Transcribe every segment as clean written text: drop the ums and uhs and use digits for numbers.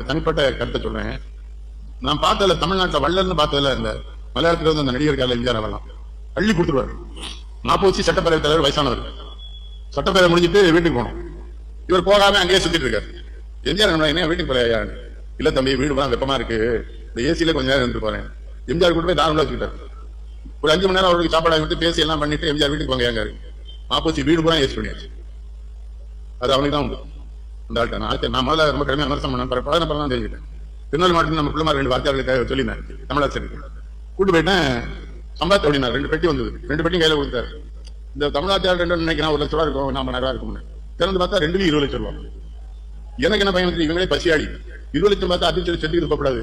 தனிப்பட்ட கருத்தை சொல்றேன். நான் பார்த்ததுல தமிழ்நாட்டில் வள்ளல்னு பார்த்ததுல இந்த மலையாளத்துல வந்து அந்த நடிகர் கால எம்ஜிஆர் அவெல்லாம் அள்ளி கொடுத்துருவாரு. மாப்போசி சட்டப்பேரவை தலைவர் வயசானவர். சட்டப்பேரவை முடிஞ்சிட்டு வீட்டுக்கு போனோம். இவர் போகாம அங்கேயே சுத்திட்டு இருக்காரு. எம்ஜிஆர் என்ன வீட்டுக்கு போறையா? இல்ல தம்பி, வீடு போனா வெப்பமா இருக்கு, இந்த ஏசியில கொஞ்ச நேரம் இருந்து போறேன். எம்ஜிஆர் கூட போய் தாராளமா வச்சுக்கிட்டாரு. ஒரு 5 மணி நேரம் அவருக்கு சாப்பாடு விட்டு பேசி எல்லாம் பண்ணிட்டு எம்ஜிஆர் வீட்டுக்கு போங்க ஏங்காரு. மாப்போசி வீடு பூரா ஏசி பண்ணியாச்சு. அது அவனுக்கு தான் உண்டு. இந்த ஆள்கிட்ட நான் முதல்ல ரொம்ப கடுமையாக விமர்சனம் பண்ணேன். பழன தான் தெரிஞ்சுக்கிட்டேன். திருநெல்வேலி மாவட்டத்தில் நம்ம பிள்ளைமார் 2 வார்த்தையாளர்களுக்கு சொல்லினேன். தமிழாசிரியருக்கு கூட்டு போயிட்டேன். சம்பாத்து அப்படின்னா 2 பெட்டி வந்தது. 2 பெட்டியும் கையில கொடுத்தாரு. இந்த தமிழாசிரியர் 2 நினைக்கிறேன் 1 லட்ச ரூபா இருக்கும், 40 ரூபா இருக்கும்னு. திறந்து பார்த்தா 2 20 லட்சம் ரூபா. எனக்கு என்ன பையன், இவங்களே பசியாடி 20 லட்சம் பார்த்தா அதிர்ச்சி செத்துக்கிட்டு போகக்கூடாது.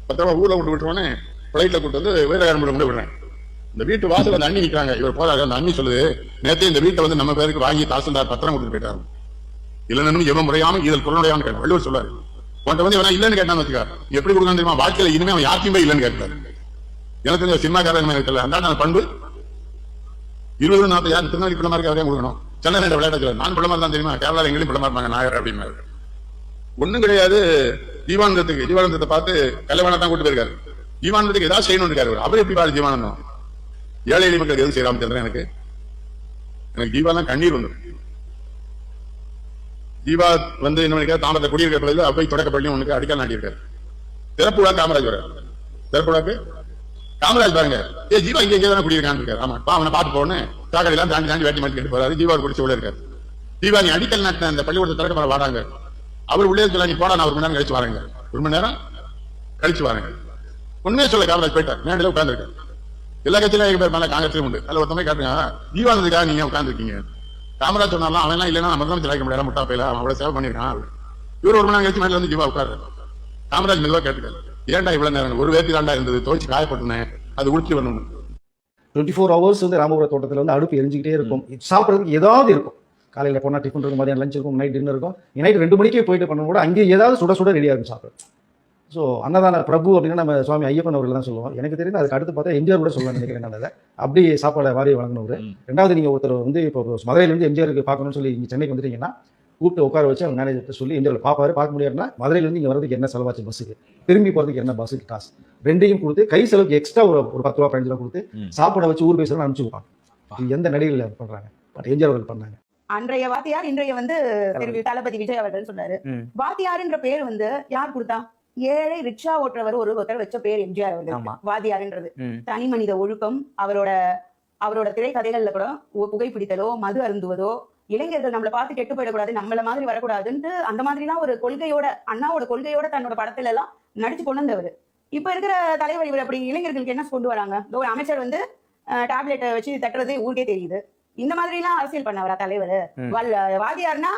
10 ரூபா ஊர்ல விட்டு விட்டுருவோன்னே பிளைட்ல கூட்டு வந்து வீரகாரம் கொண்டு விடுறேன். இந்த வீட்டு வாசல் அந்த அண்ணி நிற்கிறாங்க. இவர் போறாரு. அந்த அண்ணி சொல்லுது, நேற்றே இந்த வீட்டை வந்து நம்ம பேருக்கு வாங்கி தாசில்தார் பத்திரம் கொடுத்துட்டு போயிட்டாரு. இல்லைன்னு எவன் முறையாம இதழ் பொருளுடையான்னு கேட்டார். வள்ளுவர் சொல்றாரு, உன்ட்ட வந்து இவனா இல்லைன்னு கேட்டான்னு வச்சுக்காரு, எப்படி கொடுக்கணும் தெரியுமா? வாழ்க்கையில இனிமே அவன் யாருக்குமே இல்லைன்னு கேட்டாரு. எனக்கு தெரிஞ்ச சினிமாக்காரன் இருக்கல அந்த பண்பு 20 40 யார் திருநெல்வேலி பிள்ளை மாதிரி அவரே கொடுக்கணும். சென்னை விளையாட நான் பிள்ளை மாதிரி தான் தெரியுமா, கேரளா எங்கேயும் பிள்ளை இருப்பாங்க நாயர் அப்படின்னாரு. ஒண்ணும் கிடையாது. ஜீவானந்தத்தை பார்த்து கல்யாணம் தான் கூட்டு போயிருக்காரு. ஜீவானந்தத்துக்கு ஏதாவது செய்யணும் இருக்காரு. அவர் எப்படி பாரு ஜீவானந்தம் ஏழை எளிய மக்களுக்கு எதுவும் செய்யறாம சொல்றேன். எனக்கு ஜீவாலாம் கண்ணீர் வந்து ஜீவா வந்து என்ன தாமரத்தை குடியிருக்க பகுதியில் அவை தொடக்கப்பள்ளி உனக்கு அடிக்கல் நாட்டியிருக்காரு. திறப்பு விழா காமராஜ் வர திறப்பு விழாக்கு காமராஜ் பாருங்க, ஜீவா இங்க எங்கே தானே குடியிருக்கான்னு இருக்காரு. ஆமா, அவனை பார்த்து போன்னு சாக்கடையெல்லாம் தாண்டி தாண்டி வேட்டி மாட்டி கேட்டு போறாரு. ஜீவா குடிச்சு உள்ள இருக்காரு. ஜீவா நீ அடிக்கல் நாட்டின அந்த பள்ளிக்கூடத்தை திறக்க போற வாடாங்க. அவர் உள்ளே சொல்ல, நீ போடா, நான் 1 மணி நேரம் கழிச்சு வாருங்க. 1 மணி நேரம் கழிச்சு வாருங்க. உண்மையே சொல்ல காமராஜ் போயிட்டார். மேடையில உட்கார்ந்துருக்காரு. எல்லா கட்சியிலும் பேர் மேல காங்கிரஸ் உண்டு. அதுல ஒருத்தமே காட்டுங்க, ஜீவானந்துக்காக நீங்க உட்கார்ந்துருக்கீங்க. காமராஜ் சொன்னாலும் அவன் எல்லாம் இல்லைன்னா நம்ம தான் சிலைக்க முடியாது, முட்டா பையில அவன் அவ்வளவு சேவை பண்ணிருக்கான். இவர் 1 மணி நேரம் கழிச்சு மேல வந்து ஜீவா உட்காரு. காமராஜ் மெதுவா கேட்டுக்காரு, ஏன்டா இவ்வளவு நேரம்? ஒரு வேத்தி தாண்டா இருந்தது, துவைச்சு காயப்பட்டுனேன், அது உடுத்தி வரணும். 24 hours வந்து ராமபுர தோட்டத்தில் வந்து அடுப்பு எரிஞ்சுக்கிட்டே இருக்கும். சாப்பிட்றதுக்கு ஏதாவது இருக்கும். காலையில் போனால் டிஃபன் இருக்கும், மதியம் லஞ்ச் இருக்கும், நைட் டின்னர் இருக்கும். நைட் 2 மணிக்கே போயிட்டு பண்ணணும் கூட அங்கே ஏதாவது சுட சுட ரெடியாக இருக்கும் சாப்பிட. ஸோ அன்னதான பிரபு அப்படின்னா நம்ம சுவாமி ஐயப்பன் அவர்கள் தான் சொல்லுவோம். எனக்கு தெரிந்து அதுக்கு அடுத்து பார்த்தா எம்ஜிஆர் கூட சொல்ல நினைக்கிறேன். நல்லதை அப்படி சாப்பாடை வாரி வழங்கினவர். 2வது நீங்கள் ஒருத்தர் வந்து இப்போ மதுரையிலேருந்து எம்ஜிஆருக்கு பார்க்கணும்னு சொல்லி இங்கே சென்னைக்கு வந்துட்டீங்கன்னா கூப்பிட்டு உட்கார வச்சு அவங்க மேனேஜர்கிட்ட சொல்லி எம்ஜிஆர் பார்க்க முடியாதுன்னா மதுரையிலேருந்து இங்கே வரதுக்கு என்ன செலவாச்சு, பஸ்ஸுக்கு திரும்பி போகிறதுக்கு என்ன பஸ்ஸுக்கு காசு, 2யும் கொடுத்து கை செலவுக்கு எக்ஸ்ட்ரா ஒரு 10 ரூபா 15 ரூபா கொடுத்து சாப்பாடை வச்சு ஊர் பேசுகிறோம் அனுப்பிச்சுப்பாங்க. இது எந்த நடிகையில் பண்ணுறாங்க? பட் எம்ஜிஆர் அவர்கள் பண்ணாங்க. அன்றைய வாத்தியார் இன்றைய வந்து தளபதி விஜய் அவர்கள் சொன்னாரு. வாத்தியார்ன்ற பேர் வந்து யார் கொடுத்தா? ஏழை ரிக்ஷா ஓட்டுறவர் ஒருத்தர் வச்ச பேர் எம்ஜிஆர் அவர்கள். வாத்தியார்ன்றது தனி மனித ஒழுக்கம். அவரோட திரைக்கதைகள்ல கூட புகைப்பிடித்தலோ மது அருந்துவதோ, இளைஞர்கள் நம்மளை பார்த்து கெட்டு போயிடக்கூடாது, நம்மள மாதிரி வரக்கூடாதுன்ட்டு அந்த மாதிரி எல்லாம் ஒரு கொள்கையோட, அண்ணாவோட கொள்கையோட தன்னோட படத்துல எல்லாம் நடிச்சு கொண்டு வந்தவர். இப்ப இருக்கிற தலைவர் இவர் அப்படி இளைஞர்களுக்கு என்ன கொண்டு வராங்க? ஒரு அமைச்சர் வந்து டேப்லெட்டை வச்சு தட்டுறது ஊருக்கே தெரியுது. இந்த மாதிரி எல்லாம் அரசியல் பண்ணவரா தலைவர்? வாத்தியார்னா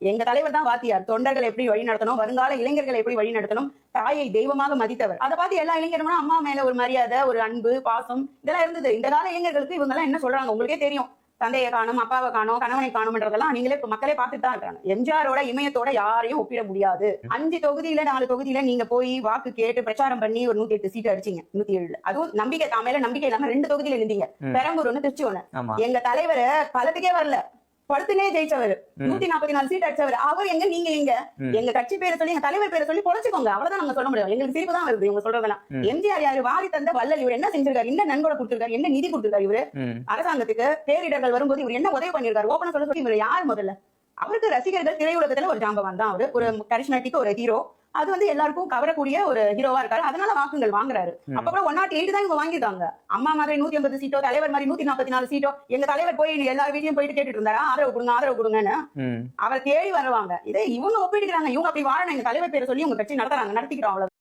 எங்க தலைவர் தான் வாத்தியார். தொண்டர்கள் எப்படி வழி நடத்தணும், வருங்கால இளைஞர்களை எப்படி வழி நடத்தணும், தாயை தெய்வமாக மதித்தவர். அதை பார்த்து எல்லா இளைஞர்களும் அம்மா மேல ஒரு மரியாதை, ஒரு அன்பு, பாசம் இதெல்லாம் இருந்தது. இந்த கால இளைஞர்களுக்கு இவங்க எல்லாம் என்ன சொல்றாங்க உங்களுக்கே தெரியும். தந்தையை காணும், அப்பாவை காணும், கணவனை காணும்ன்றதெல்லாம் நீங்களே இப்ப மக்களே பார்த்துட்டு தான் இருக்காங்க. எம்ஜிஆரோட இமயத்தோட யாரையும் ஒப்பிட முடியாது. 5 தொகுதியில 4 தொகுதியில நீங்க போய் வாக்கு கேட்டு பிரச்சாரம் பண்ணி ஒரு 108 சீட் அடிச்சீங்க. 107. அதுவும் நம்பிக்கை தாமையில நம்பிக்கை இல்லாம 2 தொகுதியில இருந்தீங்க. பெரம்பூர் ஒண்ணு, திருச்சி ஒண்ணு. எங்க தலைவர் களத்துக்கே வரல, படுத்துனே ஜெயிச்சவர், 144 சீட் அடிச்சவர். அவர் எங்க, நீங்க எங்க? எங்க கட்சி பேரை சொல்லி, எங்க தலைவர் பேரை சொல்லி பொழைச்சுக்கோங்க. அவ்வளவுதான் நாங்க சொல்ல முடியும். எங்களுக்கு சிரிப்பு தான் வருது இவங்க சொல்றதெல்லாம். எம்ஜிஆர் யாரு? வாரி தந்த வள்ளல். இவர் என்ன செஞ்சிருக்காரு? என்ன நன்கொடை கொடுத்திருக்காரு? என்ன நிதி கொடுத்திருக்காரு? இவரு அரசாங்கத்துக்கு பேரிடர்கள் வரும்போது இவர் என்ன உதவி பண்ணிருக்காரு? ஓபனா சொல்ல சொல்லி இவர் யார்? முதல்ல அவருக்கு ரசிகர்கள் திரையுலகத்துல ஒரு ஜாம்பவான் தான். அவரு ஒரு கரிஷ்மேட்டிக், ஒரு ஹீரோ. அது வந்து எல்லாருக்கும் கவரக்கூடிய ஒரு ஹீரோவா இருக்காரு. அதனால வாக்குகள் வாங்குறாரு. அப்ப 108 தான் இவங்க வாங்கிருக்காங்க. அம்மா மாதிரி 180 சீட்டோ, தலைவர் மாதிரி 144 சீட்டோ. எங்க தலைவர் போய் எல்லா வீட்லயும் போயிட்டு கேட்டுட்டு இருந்தாரா ஆதரவு கொடுங்க, ஆதரவு கொடுங்கன்னு? அவர் தேடி வருவாங்க. இதை இவங்க ஒப்பிடுறாங்க. இவங்க அப்படி வாழணும், எங்க தலைவர் பேரை சொல்லி உங்க கட்சி நடத்துறாங்க, நடத்திக்கிறோம். அவ்வளவு.